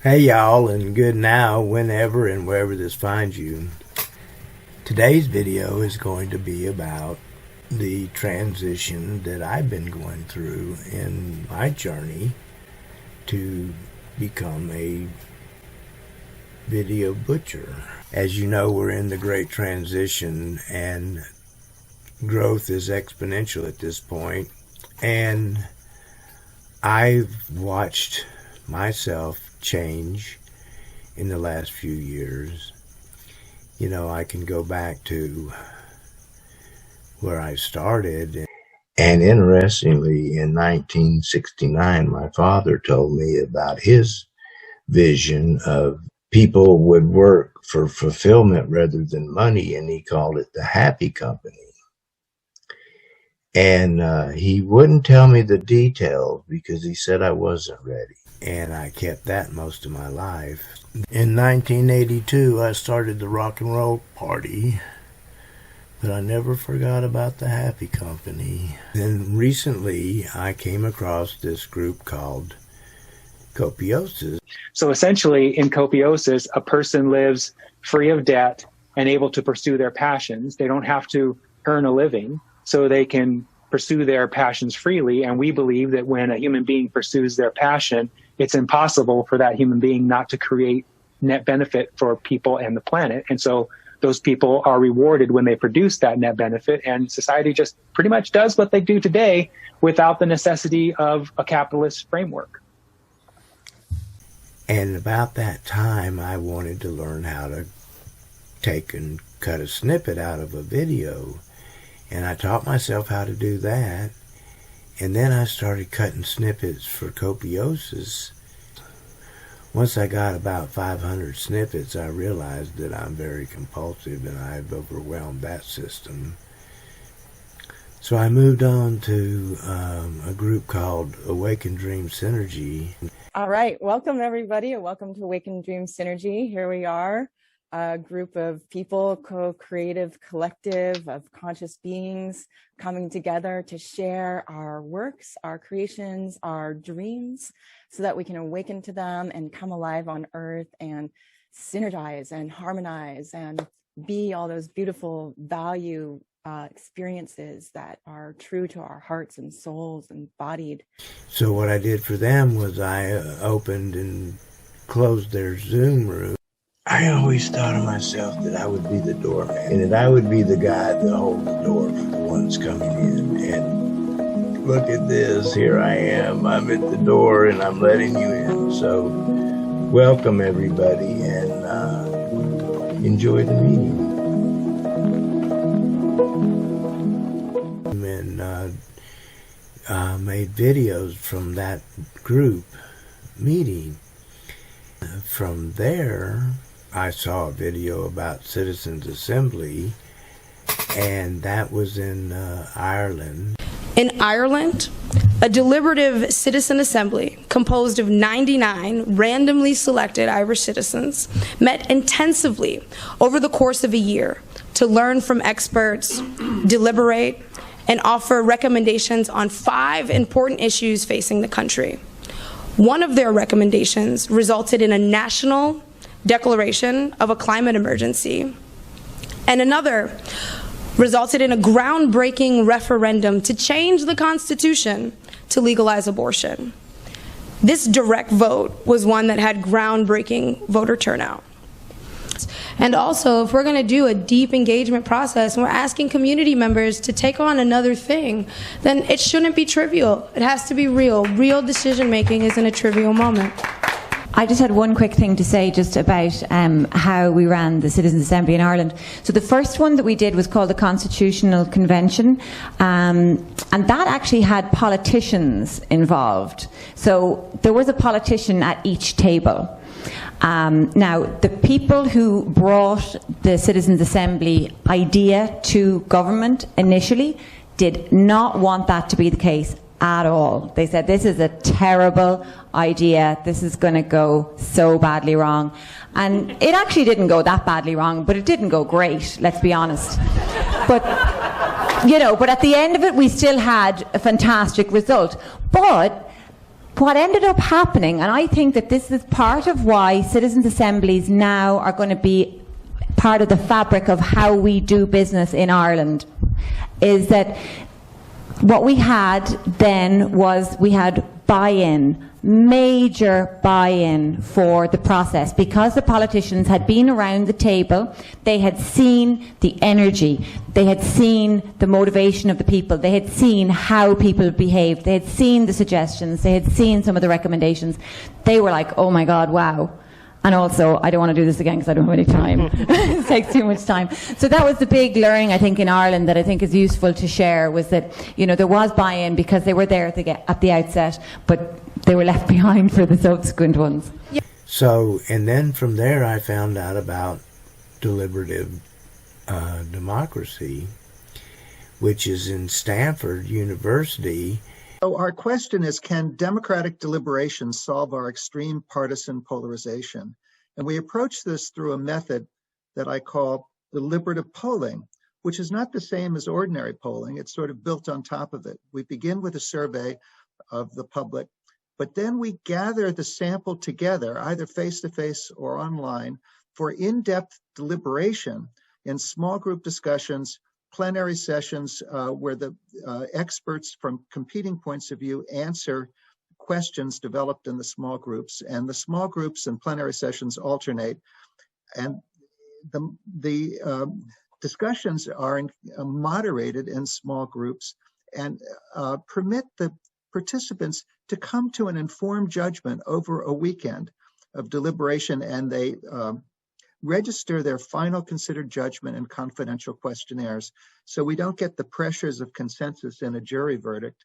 Hey y'all, and good now, whenever and wherever this finds you. Today's video is going to be about the transition that I've been going through in my journey to become a video butcher. As you know, we're in the great transition and growth is exponential at this point. And I've watched myself change in the last few years. You know, I can go back to where I started. And interestingly, in 1969, my father told me about his vision of people would work for fulfillment rather than money, and he called it the happy company. And he wouldn't tell me the details because he said I wasn't ready. And I kept that most of my life. In 1982, I started the Rock and Roll Party, but I never forgot about the Happy Company. Then recently, I came across this group called Copiosis. So essentially, in Copiosis, a person lives free of debt and able to pursue their passions. They don't have to earn a living, so they can pursue their passions freely. And we believe that when a human being pursues their passion, it's impossible for that human being not to create net benefit for people and the planet. And so those people are rewarded when they produce that net benefit, and society just pretty much does what they do today without the necessity of a capitalist framework. And about that time, I wanted to learn how to take and cut a snippet out of a video. And I taught myself how to do that. And then I started cutting snippets for Copiosis. Once I got about 500 snippets, I realized that I'm very compulsive and I've overwhelmed that system. So I moved on to a group called Awaken Dream Synergy. All right, welcome everybody, and welcome to Awaken Dream Synergy. Here we are, a group of people, co-creative collective of conscious beings coming together to share our works, our creations, our dreams, so that we can awaken to them and come alive on earth and synergize and harmonize and be all those beautiful value experiences that are true to our hearts and souls embodied. So what I did for them was I opened and closed their Zoom room. I always thought of myself that I would be the doorman and that I would be the guy that holds the door for the ones coming in. And look at this, here I am. I'm at the door and I'm letting you in. So welcome everybody, and enjoy the meeting. And made videos from that group meeting. From there, I saw a video about Citizens Assembly, and that was in Ireland. In Ireland, a deliberative citizen assembly composed of 99 randomly selected Irish citizens met intensively over the course of a year to learn from experts, deliberate, and offer recommendations on 5 important issues facing the country. One of their recommendations resulted in a national declaration of a climate emergency, and another resulted in a groundbreaking referendum to change the Constitution to legalize abortion. This direct vote was one that had groundbreaking voter turnout. And also, if we're going to do a deep engagement process and we're asking community members to take on another thing, then it shouldn't be trivial. It has to be real. Real decision making isn't a trivial moment. I just had one quick thing to say just about how we ran the Citizens Assembly in Ireland. So the first one that we did was called the Constitutional Convention, and that actually had politicians involved. So there was a politician at each table. Now, the people who brought the Citizens Assembly idea to government initially did not want that to be the case at all. They said, this is a terrible idea, this is going to go so badly wrong. And it actually didn't go that badly wrong, but it didn't go great, let's be honest. But you know, but at the end of it, we still had a fantastic result. But what ended up happening, and I think that this is part of why citizens' assemblies now are going to be part of the fabric of how we do business in Ireland, is that what we had then was we had buy-in, major buy-in for the process, because the politicians had been around the table, they had seen the energy, they had seen the motivation of the people, they had seen how people behaved, they had seen the suggestions, they had seen some of the recommendations. They were like, oh my God, wow. And also, I don't want to do this again because I don't have any time. It takes too much time. So that was the big learning, I think, in Ireland that I think is useful to share, was that, you know, there was buy-in because they were there at the outset, but they were left behind for the subsequent ones. So, and then from there I found out about deliberative democracy, which is in Stanford University. So our question is, can democratic deliberation solve our extreme partisan polarization? And we approach this through a method that I call deliberative polling, which is not the same as ordinary polling. It's sort of built on top of it. We begin with a survey of the public, but then we gather the sample together, either face-to-face or online, for in-depth deliberation in small group discussions, plenary sessions where the experts from competing points of view answer questions developed in the small groups, and the small groups and plenary sessions alternate. And the discussions are moderated in small groups and permit the participants to come to an informed judgment over a weekend of deliberation, and they register their final considered judgment in confidential questionnaires, so we don't get the pressures of consensus in a jury verdict.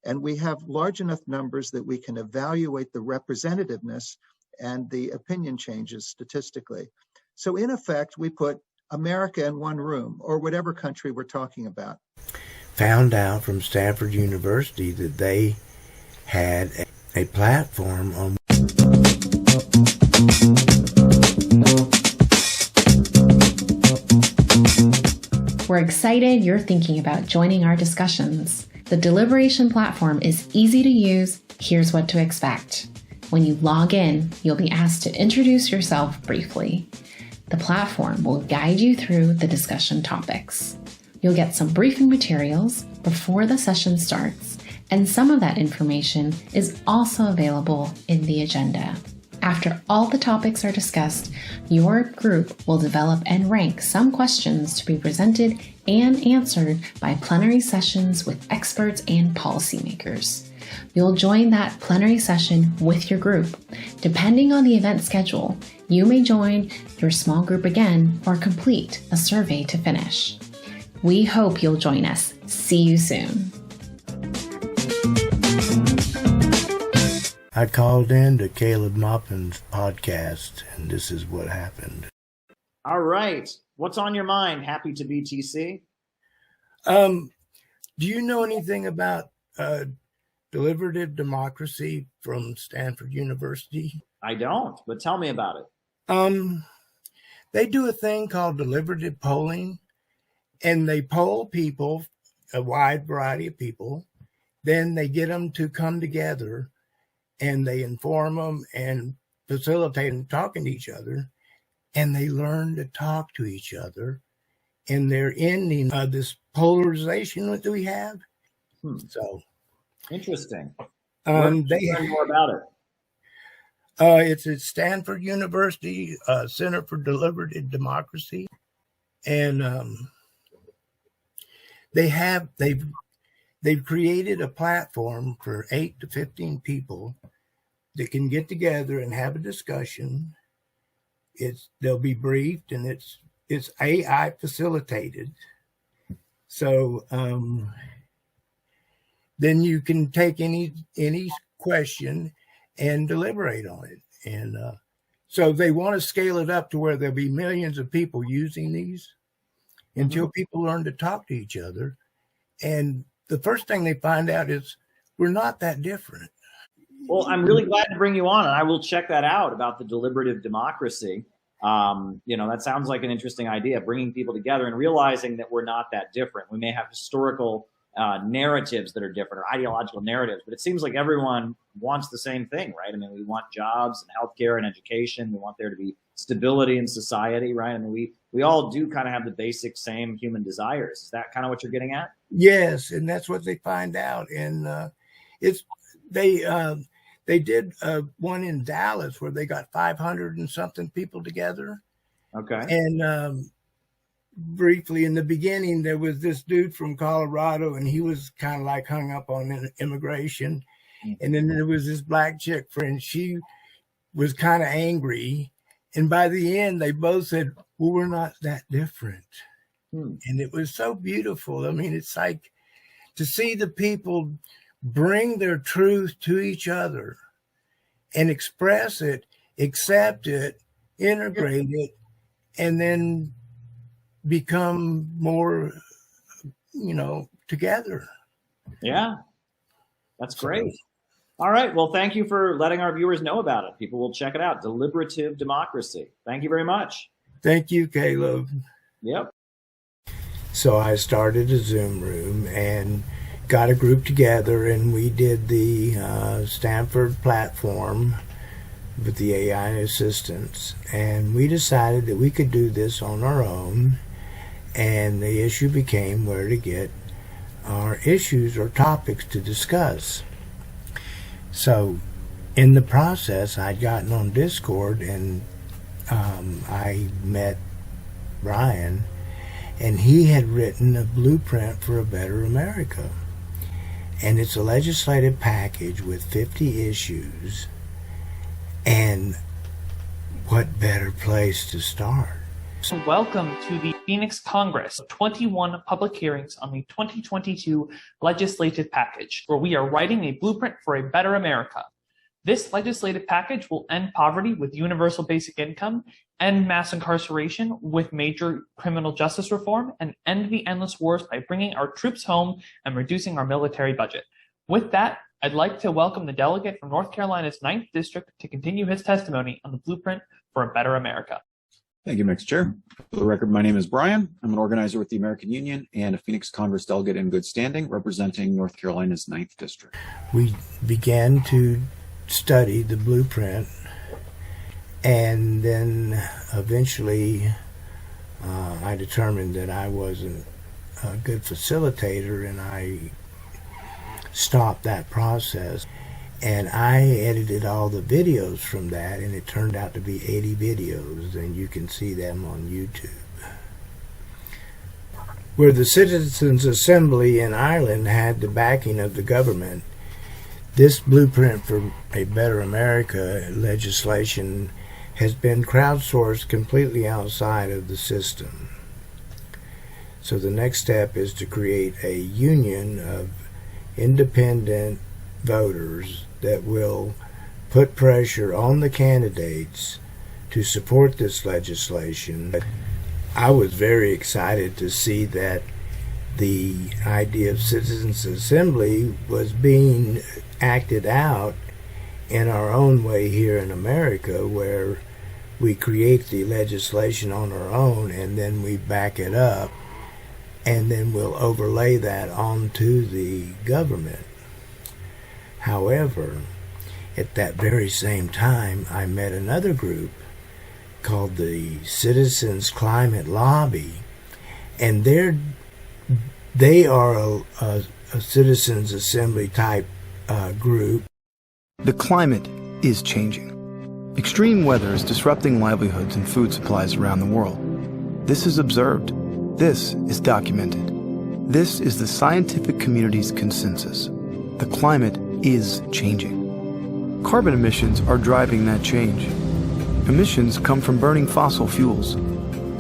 And we have large enough numbers that we can evaluate the representativeness and the opinion changes statistically. So in effect, we put America in one room, or whatever country we're talking about. Found out from Stanford University that they had a platform on We're excited you're thinking about joining our discussions. The Deliberation platform is easy to use. Here's what to expect. When you log in, you'll be asked to introduce yourself briefly. The platform will guide you through the discussion topics. You'll get some briefing materials before the session starts, and some of that information is also available in the agenda. After all the topics are discussed, your group will develop and rank some questions to be presented and answered by plenary sessions with experts and policymakers. You'll join that plenary session with your group. Depending on the event schedule, you may join your small group again or complete a survey to finish. We hope you'll join us. See you soon. I called in to Caleb Maupin's podcast, and this is what happened. All right. What's on your mind? Happy to be TC. Do you know anything about deliberative democracy from Stanford University? I don't, but tell me about it. They do a thing called deliberative polling, and they poll people, a wide variety of people. Then they get them to come together, and they inform them and facilitate them talking to each other, and they learn to talk to each other, and they're ending this polarization that we have. So interesting. They learn more about it. It's at Stanford University Center for Deliberative Democracy, and they've created a platform for 8 to 15 people that can get together and have a discussion. They'll be briefed, and it's AI facilitated. So then you can take any question and deliberate on it. And so they want to scale it up to where there'll be millions of people using these until people learn to talk to each other. And the first thing they find out is we're not that different. Well, I'm really glad to bring you on, and I will check that out about the deliberative democracy. That sounds like an interesting idea, bringing people together and realizing that we're not that different. We may have historical narratives that are different, or ideological narratives, but it seems like everyone wants the same thing, right? I mean, we want jobs and healthcare and education. We want there to be stability in society, right? I mean, we all do kind of have the basic same human desires. Is that kind of what you're getting at? Yes, and that's what they find out. And they did one in Dallas where they got 500 and something people together. Okay. And briefly in the beginning, there was this dude from Colorado, and he was kind of like hung up on immigration. And then there was this black chick friend. She was kind of angry. And by the end, they both said, well, we're not that different. And it was so beautiful. I mean, it's like to see the people bring their truth to each other and express it, accept it, integrate it, and then become more, together. Yeah, that's great. All right. Well, thank you for letting our viewers know about it. People will check it out. Deliberative Democracy. Thank you very much. Thank you, Caleb. Yep. So I started a Zoom room and got a group together, and we did the Stanford platform with the AI assistants. And we decided that we could do this on our own. And the issue became where to get our issues or topics to discuss. So in the process, I'd gotten on Discord, and I met Brian, and he had written a blueprint for a better America. And it's a legislative package with 50 issues. And what better place to start? Welcome to the Phoenix Congress, 21 public hearings on the 2022 legislative package, where we are writing a blueprint for a better America. This legislative package will end poverty with universal basic income, end mass incarceration with major criminal justice reform, and end the endless wars by bringing our troops home and reducing our military budget. With that, I'd like to welcome the delegate from North Carolina's 9th District to continue his testimony on the blueprint for a better America. Thank you, Mr. Chair. For the record, my name is Brian. I'm an organizer with the American Union and a Phoenix Congress delegate in good standing representing North Carolina's 9th District. We began to study the blueprint, and then eventually I determined that I wasn't a good facilitator, and I stopped that process. And I edited all the videos from that, and it turned out to be 80 videos, and you can see them on YouTube. Where the Citizens Assembly in Ireland had the backing of the government, this blueprint for a better America legislation has been crowdsourced completely outside of the system. So the next step is to create a union of independent voters that will put pressure on the candidates to support this legislation. I was very excited to see that the idea of Citizens Assembly was being acted out in our own way here in America, where we create the legislation on our own and then we back it up, and then we'll overlay that onto the government. However, at that very same time, I met another group called the Citizens Climate Lobby, and they are a Citizens Assembly type group. The climate is changing. Extreme weather is disrupting livelihoods and food supplies around the world. This is observed. This is documented. This is the scientific community's consensus. The climate is changing. Carbon emissions are driving that change. Emissions come from burning fossil fuels.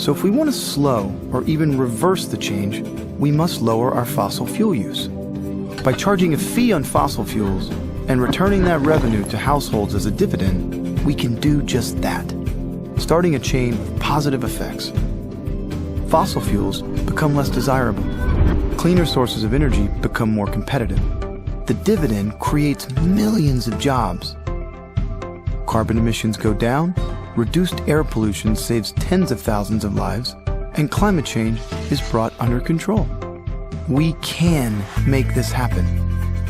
So if we want to slow or even reverse the change, we must lower our fossil fuel use. By charging a fee on fossil fuels and returning that revenue to households as a dividend, we can do just that, starting a chain of positive effects. Fossil fuels become less desirable. Cleaner sources of energy become more competitive. The dividend creates millions of jobs. Carbon emissions go down, reduced air pollution saves tens of thousands of lives, and climate change is brought under control. We can make this happen.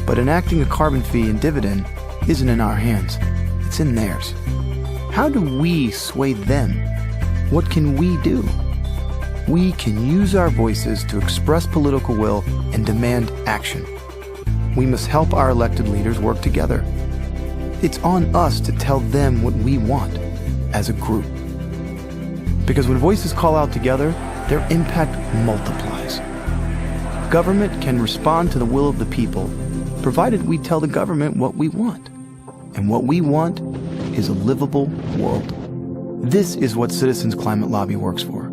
But enacting a carbon fee and dividend isn't in our hands. It's in theirs. How do we sway them? What can we do? We can use our voices to express political will and demand action. We must help our elected leaders work together. It's on us to tell them what we want as a group. Because when voices call out together, their impact multiplies. Government can respond to the will of the people, provided we tell the government what we want. And what we want is a livable world. This is what Citizens Climate Lobby works for.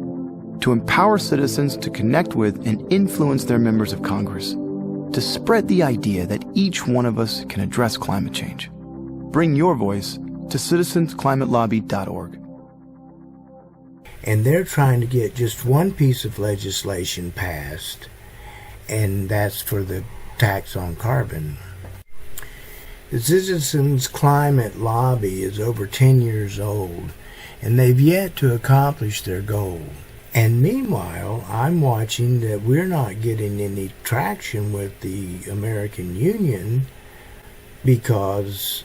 To empower citizens to connect with and influence their members of Congress. To spread the idea that each one of us can address climate change. Bring your voice to citizensclimatelobby.org. And they're trying to get just one piece of legislation passed, and that's for the tax on carbon. The Citizens Climate Lobby is over 10 years old, and they've yet to accomplish their goal. And meanwhile, I'm watching that we're not getting any traction with the American Union because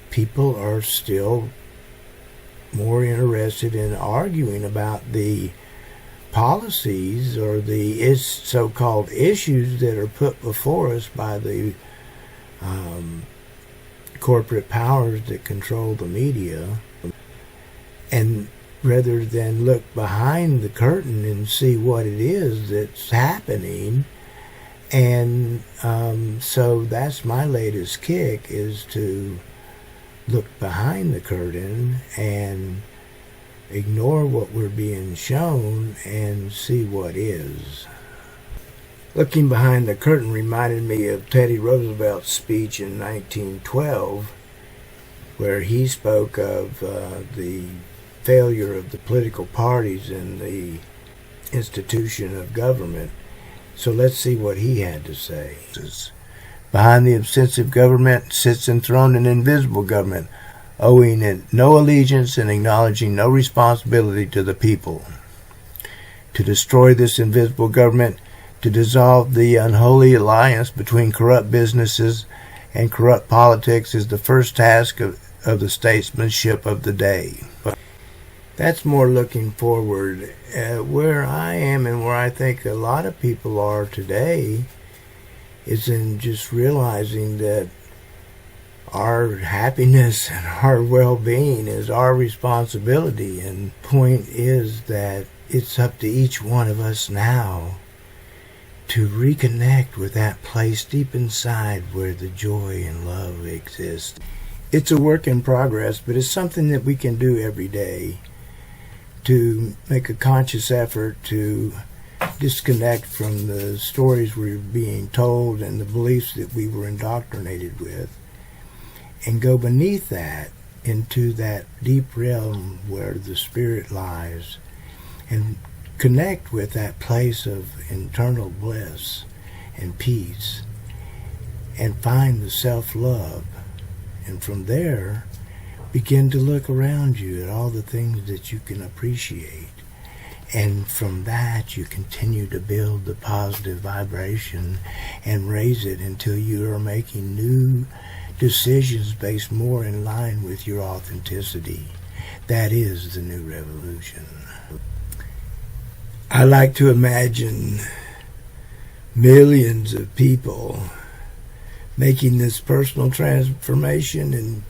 people are still more interested in arguing about the policies or the so-called issues that are put before us by the corporate powers that control the media, and rather than look behind the curtain and see what it is that's happening. And so that's my latest kick, is to look behind the curtain and ignore what we're being shown and see what is. Looking behind the curtain reminded me of Teddy Roosevelt's speech in 1912, where he spoke of the failure of the political parties and the institution of government. So let's see what he had to say. Behind the obsessive government sits enthroned an invisible government, owing it no allegiance and acknowledging no responsibility to the people. To destroy this invisible government, to dissolve the unholy alliance between corrupt businesses and corrupt politics, is the first task of the statesmanship of the day. That's more looking forward. Where I am and where I think a lot of people are today is in just realizing that our happiness and our well-being is our responsibility. And the point is that it's up to each one of us now to reconnect with that place deep inside where the joy and love exist. It's a work in progress, but it's something that we can do every day to make a conscious effort to disconnect from the stories we're being told and the beliefs that we were indoctrinated with, and go beneath that into that deep realm where the spirit lies, and connect with that place of internal bliss and peace, and find the self-love. And from there, begin to look around you at all the things that you can appreciate. And from that, you continue to build the positive vibration and raise it until you are making new decisions based more in line with your authenticity. That is the new revolution. I like to imagine millions of people making this personal transformation and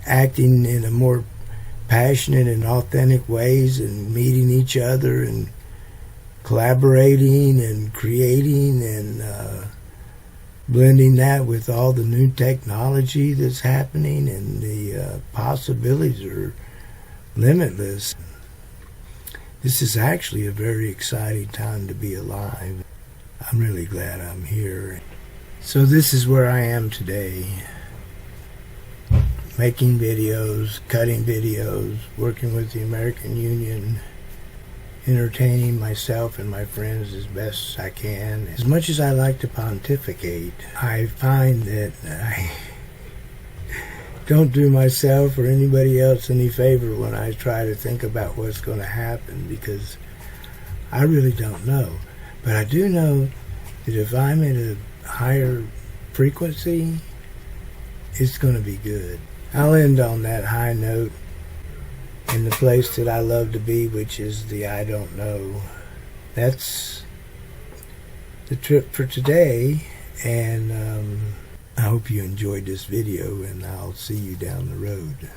acting in a more passionate and authentic ways, and meeting each other and collaborating and creating and blending that with all the new technology that's happening, and the possibilities are limitless. This is actually a very exciting time to be alive. I'm really glad I'm here. So this is where I am today. Making videos, cutting videos, working with the American Union, entertaining myself and my friends as best I can. As much as I like to pontificate, I find that I don't do myself or anybody else any favor when I try to think about what's going to happen, because I really don't know. But I do know that if I'm at a higher frequency, it's going to be good. I'll end on that high note in the place that I love to be, which is the I don't know. That's the trip for today, and I hope you enjoyed this video, and I'll see you down the road.